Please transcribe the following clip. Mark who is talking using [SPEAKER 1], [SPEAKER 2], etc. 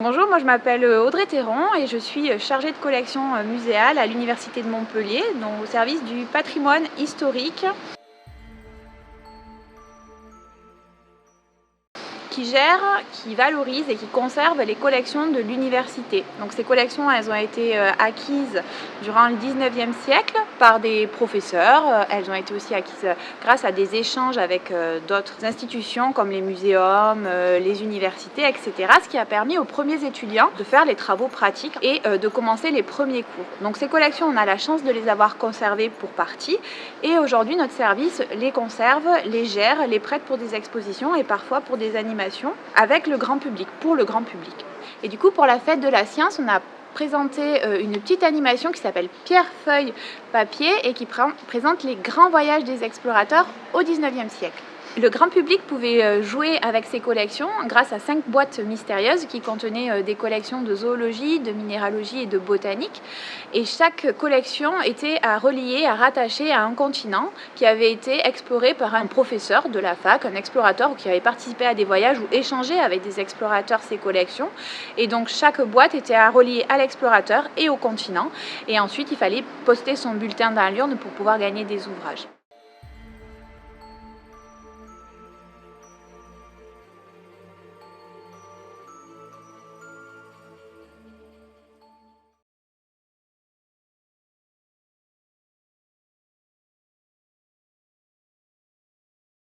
[SPEAKER 1] Bonjour, moi je m'appelle Audrey Théron et je suis chargée de collection muséale à l'Université de Montpellier, donc au service du patrimoine historique, qui gère, qui valorise et qui conserve les collections de l'université. Donc ces collections, elles ont été acquises durant le 19e siècle par des professeurs. Elles ont été aussi acquises grâce à des échanges avec d'autres institutions comme les muséums, les universités, etc. Ce qui a permis aux premiers étudiants de faire les travaux pratiques et de commencer les premiers cours. Donc ces collections, on a la chance de les avoir conservées pour partie. Et aujourd'hui, notre service les conserve, les gère, les prête pour des expositions et parfois pour des animations avec le grand public, pour le grand public. Et du coup, pour la fête de la science, on a présenté une petite animation qui s'appelle Pierre, feuille, papier et qui présente les grands voyages des explorateurs au 19e siècle. Le grand public pouvait jouer avec ces collections grâce à 5 boîtes mystérieuses qui contenaient des collections de zoologie, de minéralogie et de botanique. Et chaque collection était à relier, à rattacher à un continent qui avait été exploré par un professeur de la fac, un explorateur qui avait participé à des voyages ou échangé avec des explorateurs ces collections. Et donc chaque boîte était à relier à l'explorateur et au continent. Et ensuite, il fallait poster son bulletin dans l'urne pour pouvoir gagner des ouvrages.